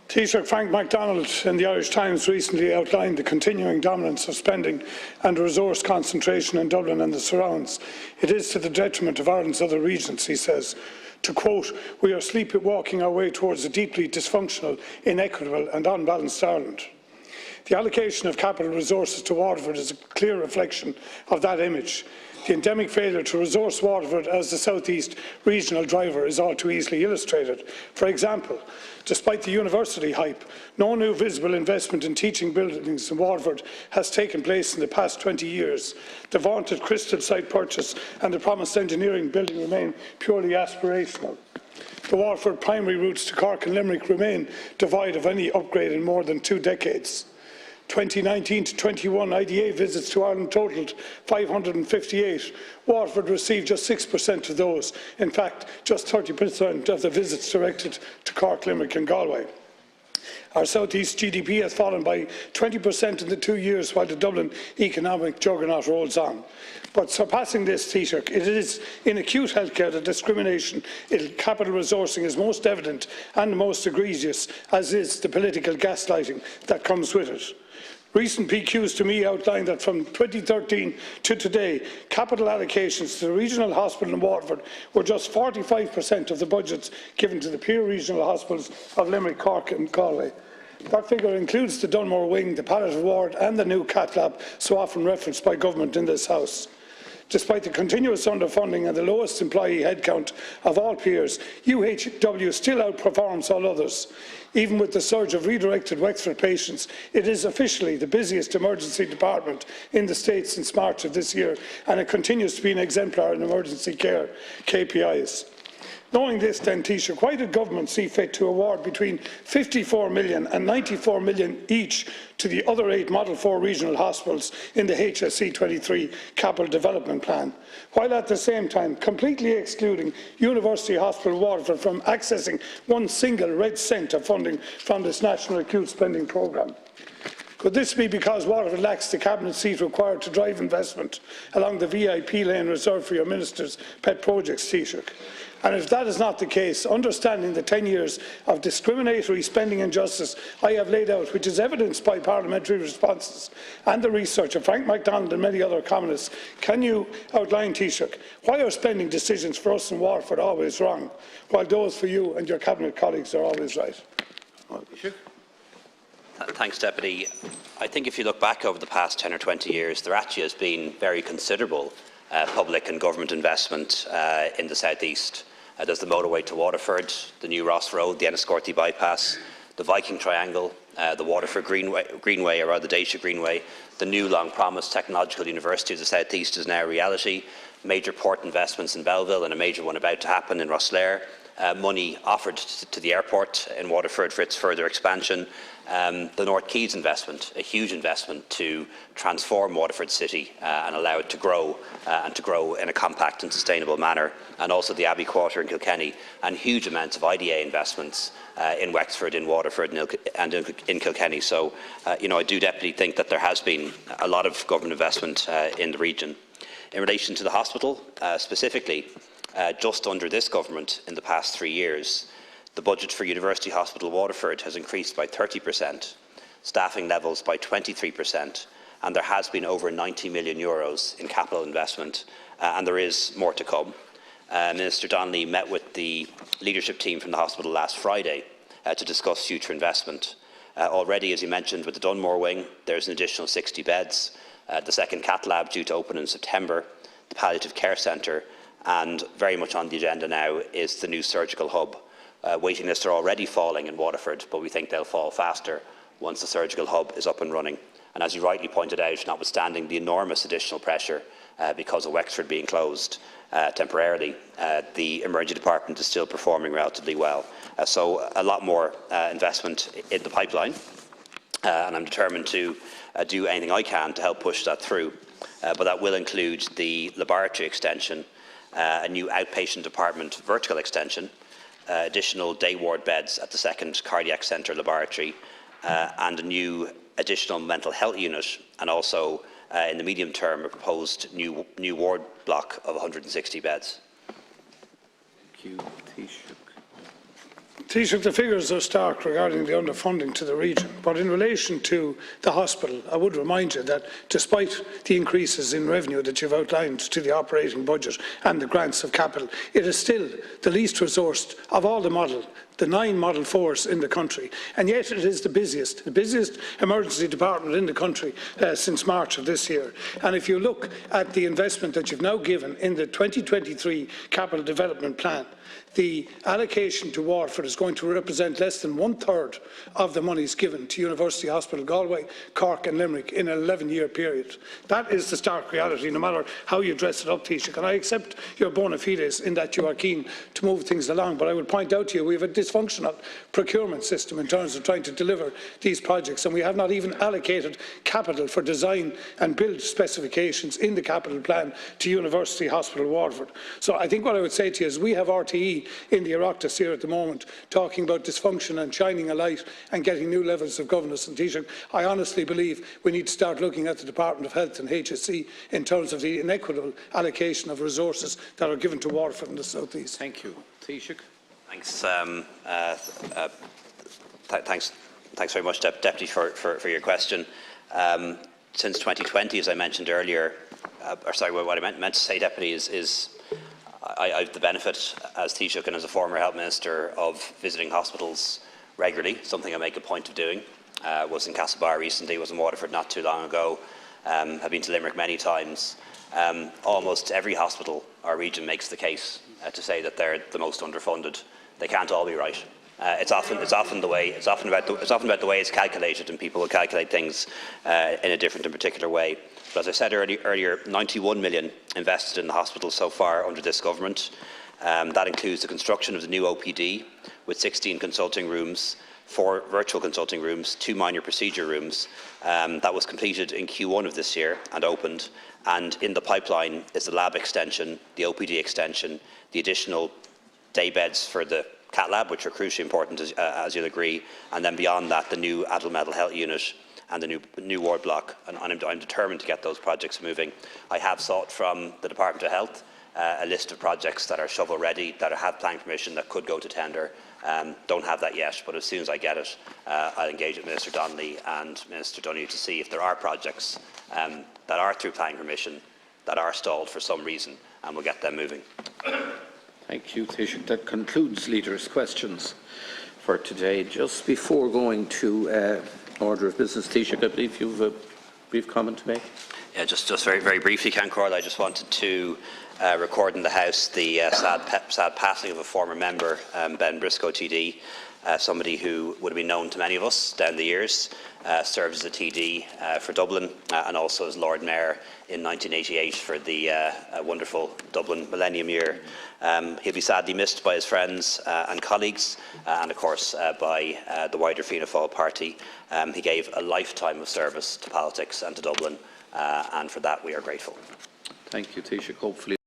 Taoiseach Frank MacDonald in the Irish Times recently outlined the continuing dominance of spending and resource concentration in Dublin and the surrounds. It is to the detriment of Ireland's other regions, he says. To quote, "We are sleepwalking our way towards a deeply dysfunctional, inequitable and unbalanced Ireland." The allocation of capital resources to Waterford is a clear reflection of that image. The endemic failure to resource Waterford as the South East regional driver is all too easily illustrated. For example, despite the university hype, no new visible investment in teaching buildings in Waterford has taken place in the past 20 years. The vaunted Crystal site purchase and the promised engineering building remain purely aspirational. The Waterford primary routes to Cork and Limerick remain devoid of any upgrade in more than 2 decades. 2019 to 21 IDA visits to Ireland totalled 558. Waterford received just 6% of those. In fact, just 30% of the visits directed to Cork, Limerick and Galway. Our South East GDP has fallen by 20% in the 2 years while the Dublin economic juggernaut rolls on. But surpassing this, Taoiseach, it is in acute healthcare that discrimination in capital resourcing is most evident and most egregious, as is the political gaslighting that comes with it. Recent PQs to me outline that from 2013 to today, capital allocations to the regional hospital in Waterford were just 45% of the budgets given to the peer regional hospitals of Limerick, Cork and Galway. That figure includes the Dunmore Wing, the palliative ward and the new cath lab so often referenced by government in this House. Despite the continuous underfunding and the lowest employee headcount of all peers, UHW still outperforms all others. Even with the surge of redirected Wexford patients, it is officially the busiest emergency department in the state since March of this year, and it continues to be an exemplar in emergency care KPIs. Knowing this then, Taoiseach, why did government see fit to award between 54 million and 94 million each to the other 8 Model 4 regional hospitals in the HSE 23 Capital Development Plan, while at the same time completely excluding University Hospital Waterford from accessing one single red cent of funding from this National Acute Spending Programme? Could this be because Waterford lacks the cabinet seat required to drive investment along the VIP lane reserved for your minister's pet projects, Taoiseach? And if that is not the case, understanding the 10 years of discriminatory spending injustice I have laid out, which is evidenced by parliamentary responses and the research of Frank MacDonald and many other economists, can you outline, Taoiseach, why are spending decisions for us in Waterford always wrong, while those for you and your cabinet colleagues are always right? Thanks, Deputy. I think if you look back over the past 10 or 20 years, there actually has been very considerable public and government investment in the South East. There's the motorway to Waterford, the new Ross Road, the Enniscorthy bypass, the Viking Triangle, the Waterford Greenway, or rather the Dacia Greenway, the new long-promised Technological University of the South East is now a reality, major port investments in Belleville and a major one about to happen in Rosslare, money offered to the airport in Waterford for its further expansion, the North Quays investment, a huge investment to transform Waterford City and allow it to grow and to grow in a compact and sustainable manner, and also the Abbey Quarter in Kilkenny, and huge amounts of IDA investments in Wexford, in Waterford and in Kilkenny. So, I do definitely think that there has been a lot of government investment in the region. In relation to the hospital, specifically, just under this government in the past 3 years, the budget for University Hospital Waterford has increased by 30%, staffing levels by 23%, and there has been over €90 million in capital investment, and there is more to come. Minister Donnelly met with the leadership team from the hospital last Friday to discuss future investment. Already, as you mentioned, with the Dunmore Wing, there's an additional 60 beds, the second cath lab due to open in September, the palliative care centre, and very much on the agenda now is the new surgical hub. Waiting lists are already falling in Waterford, but we think they'll fall faster once the surgical hub is up and running. And as you rightly pointed out, notwithstanding the enormous additional pressure because of Wexford being closed temporarily, the emergency department is still performing relatively well. So a lot more investment in the pipeline, and I'm determined to do anything I can to help push that through. But that will include the laboratory extension, a new outpatient department vertical extension, additional day ward beds at the second cardiac centre laboratory, and a new additional mental health unit, and also in the medium term a proposed new ward block of 160 beds. Thank you, Taoiseach. Taoiseach, the figures are stark regarding the underfunding to the region, but in relation to the hospital, I would remind you that despite the increases in revenue that you've outlined to the operating budget and the grants of capital, it is still the least resourced of all the 9 Model 4s in the country, and yet it is the busiest emergency department in the country since March of this year. And if you look at the investment that you've now given in the 2023 Capital Development Plan, the allocation to Waterford is going to represent less than 1/3 of the monies given to University Hospital Galway, Cork and Limerick in an 11-year period. That is the stark reality, no matter how you dress it up, Taoiseach. And I accept your bona fides in that you are keen to move things along, but I would point out to you we have a dysfunctional procurement system in terms of trying to deliver these projects, and we have not even allocated capital for design and build specifications in the capital plan to University Hospital Waterford. So I think what I would say to you is we have RTE in the Oireachtas here at the moment talking about dysfunction and shining a light and getting new levels of governance. And Taoiseach, I honestly believe we need to start looking at the Department of Health and HSE in terms of the inequitable allocation of resources that are given to Waterford in the South East. Thank you. Taoiseach. Thanks. Thanks very much, Deputy, for your question. Since 2020, as I mentioned earlier, what I meant to say, Deputy, is I have the benefit as Taoiseach and as a former Health Minister of visiting hospitals regularly, something I make a point of doing. Was in Castlebar recently, was in Waterford not too long ago, have been to Limerick many times. Almost every hospital our region makes the case to say that they're the most underfunded. They can't all be right. It's often about the way it's calculated, and people will calculate things in a different and particular way. But as I said earlier, 91 million invested in the hospital so far under this government. That includes the construction of the new OPD with 16 consulting rooms, 4 virtual consulting rooms, 2 minor procedure rooms. That was completed in Q1 of this year and opened. And in the pipeline is the lab extension, the OPD extension, the additional day beds for the cath lab, which are crucially important, as you'll agree, and then beyond that, the new adult mental health unit and the new ward block. And I'm determined to get those projects moving. I have sought from the Department of Health a list of projects that are shovel ready, that have planning permission, that could go to tender. Don't have that yet, but as soon as I get it, I'll engage with Minister Donnelly and Minister Donoghue to see if there are projects that are through planning permission that are stalled for some reason, and we'll get them moving. Thank you, Taoiseach. That concludes leaders' questions for today. Just before going to order of business, Taoiseach, I believe you have a brief comment to make. Yeah, just very briefly, Cancor, I just wanted to record in the House the sad passing of a former member, Ben Briscoe TD, somebody who would have been known to many of us down the years, served as a TD for Dublin and also as Lord Mayor in 1988 for the wonderful Dublin Millennium Year. He'll be sadly missed by his friends and colleagues and of course by the wider Fianna Fáil party. He gave a lifetime of service to politics and to Dublin, and for that we are grateful. Thank you, Taoiseach. Hopefully